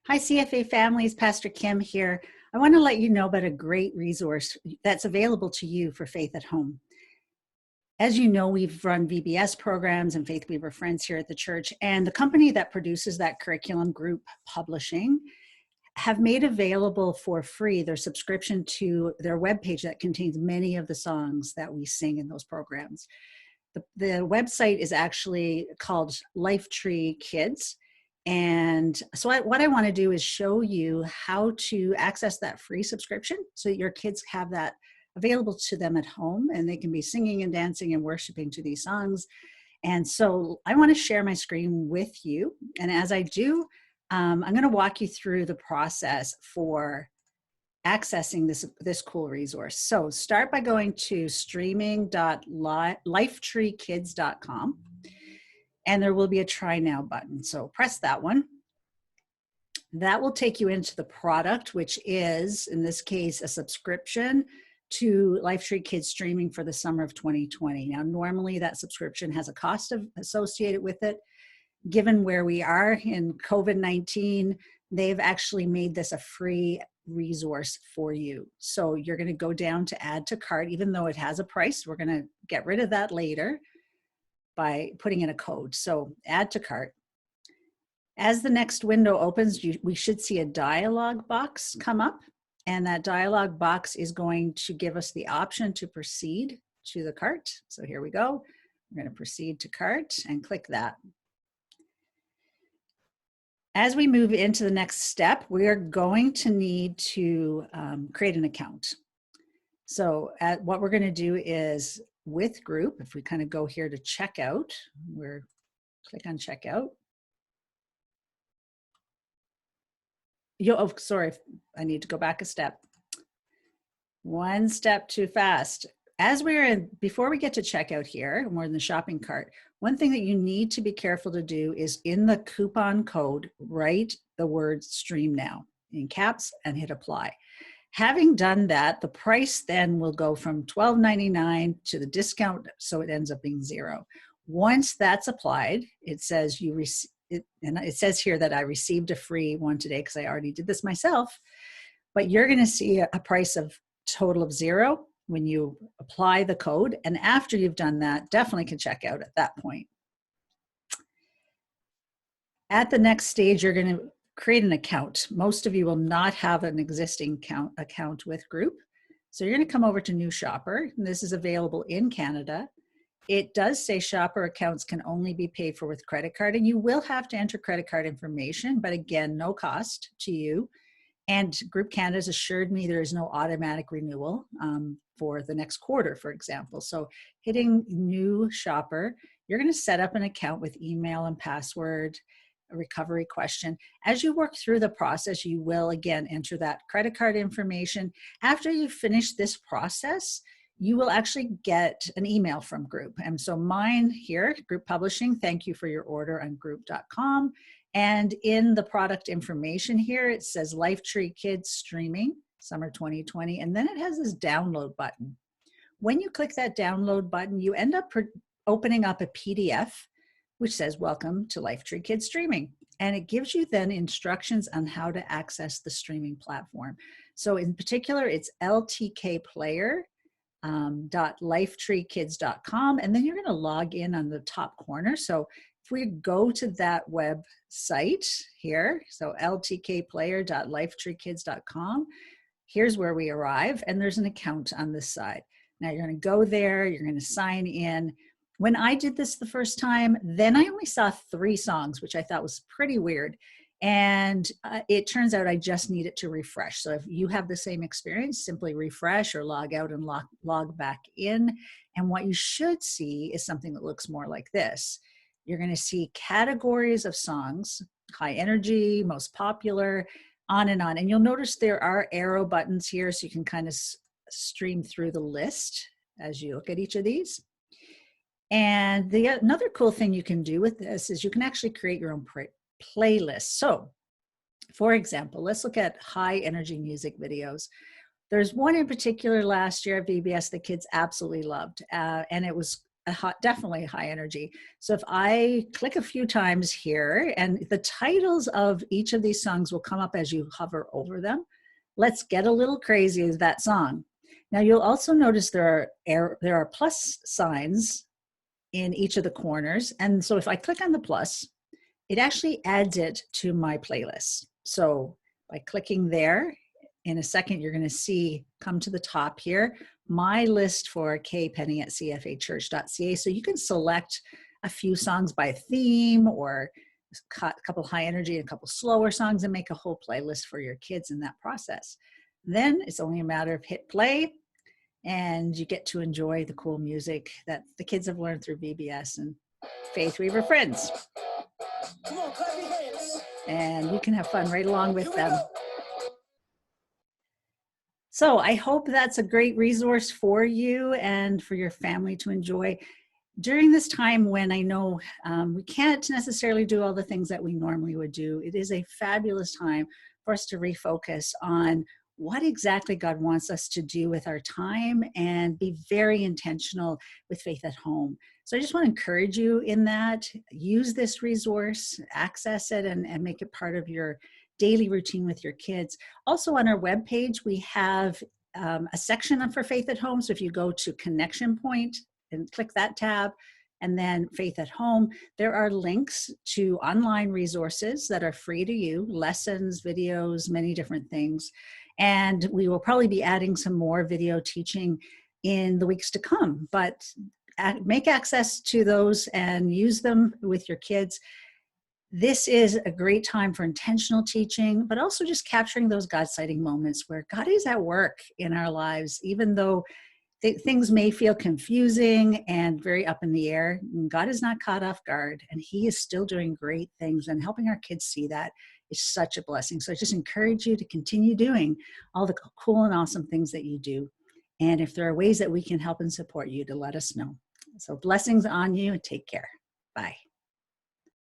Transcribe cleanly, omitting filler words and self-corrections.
Hi, CFA families. Pastor Kim here. I want to let you know about a great resource that's available to you for Faith at Home. As you know, we've run VBS programs and Faith Weaver Friends here at the church, and the company that produces that curriculum, Group Publishing, have made available for free their subscription to their webpage that contains many of the songs that we sing in those programs. The website is actually called Lifetree Kids. And so what I want to do is show you how to access that free subscription so that your kids have that available to them at home and they can be singing and dancing and worshiping to these songs. And so I want to share my screen with you. And as I do, I'm going to walk you through the process for accessing this cool resource. So start by going to streaming.lifetreekids.com. And there will be a try now button. So press that one. That will take you into the product, which is, in this case, a subscription to Lifetree Kids Streaming for the summer of 2020. Now, normally that subscription has a cost associated with it. Given where we are in COVID-19, they've actually made this a free resource for you. So you're going to go down to add to cart, even though it has a price. We're going to get rid of that later by putting in a code. So add to cart. As the next window opens, we should see a dialog box come up, and that dialog box is going to give us the option to proceed to the cart. So here we go. We're going to proceed to cart and click that. As we move into the next step, we are going to need to create an account. So what we're going to do is with group, if we kind of go here to checkout, click on checkout. Oh, sorry, I need to go back a step. One step too fast. Before we get to checkout here, more in the shopping cart, one thing that you need to be careful to do is in the coupon code, write the word stream now in caps and hit apply. Having done that, the price then will go from $12.99 to the discount, so it ends up being $0. Once that's applied, it says and it says here that I received a free one today because I already did this myself, but you're going to see a price of total of $0 when you apply the code. And after you've done that, definitely can check out at that point. At the next stage, you're going to create an account. Most of you will not have an existing account with group. So you're going to come over to New Shopper, and this is available in Canada. It does say shopper accounts can only be paid for with credit card, and you will have to enter credit card information, but again, no cost to you. And Group Canada has assured me there is no automatic renewal for the next quarter, for example. So hitting New Shopper, you're going to set up an account with email and password, a recovery question. As you work through the process, you will again enter that credit card information. After you finish this process, you will actually get an email from Group. And so mine here, Group Publishing, thank you for your order on group.com. And in the product information here, it says Lifetree Kids Streaming, Summer 2020, and then it has this download button. When you click that download button, you end up opening up a PDF, which says, welcome to Lifetree Kids Streaming. And it gives you then instructions on how to access the streaming platform. So in particular, it's ltkplayer.lifetreekids.com, and then you're going to log in on the top corner. So if we go to that website here, so ltkplayer.lifetreekids.com, here's where we arrive, and there's an account on this side. Now you're going to go there, you're going to sign in. When I did this the first time, then I only saw 3 songs, which I thought was pretty weird. And it turns out I just need it to refresh. So if you have the same experience, simply refresh or log out and log back in. And what you should see is something that looks more like this. You're going to see categories of songs, high energy, most popular, on and on. And you'll notice there are arrow buttons here, so you can kind of stream through the list as you look at each of these. And another cool thing you can do with this is you can actually create your own playlist. So, for example, let's look at high energy music videos. There's one in particular last year at VBS the kids absolutely loved, and it was definitely high energy. So if I click a few times here, and the titles of each of these songs will come up as you hover over them. Let's Get a Little Crazy is that song. Now you'll also notice there are plus signs in each of the corners. And so if I click on the plus, it actually adds it to my playlist. So by clicking there, in a second, you're going to see come to the top here, my list for kpenny@cfachurch.ca. So you can select a few songs by theme or a couple high energy and a couple slower songs and make a whole playlist for your kids in that process. Then it's only a matter of hit play and you get to enjoy the cool music that the kids have learned through VBS and Faith Weaver Friends. Come on, clap your hands. And you can have fun right along with them. So I hope that's a great resource for you and for your family to enjoy during this time when I know we can't necessarily do all the things that we normally would do. It is a fabulous time for us to refocus on what exactly God wants us to do with our time and be very intentional with Faith at Home. So I just want to encourage you in that. Use this resource, access it, and make it part of your daily routine with your kids. Also on our webpage, we have a section for Faith at Home. So if you go to Connection Point and click that tab, and then Faith at Home, there are links to online resources that are free to you, lessons, videos, many different things. And we will probably be adding some more video teaching in the weeks to come, but make access to those and use them with your kids. This is a great time for intentional teaching, but also just capturing those God-sighting moments where God is at work in our lives, even though things may feel confusing and very up in the air. God is not caught off guard, and He is still doing great things, and helping our kids see that is such a blessing. So I just encourage you to continue doing all the cool and awesome things that you do. And if there are ways that we can help and support you, to let us know. So blessings on you, and take care. Bye.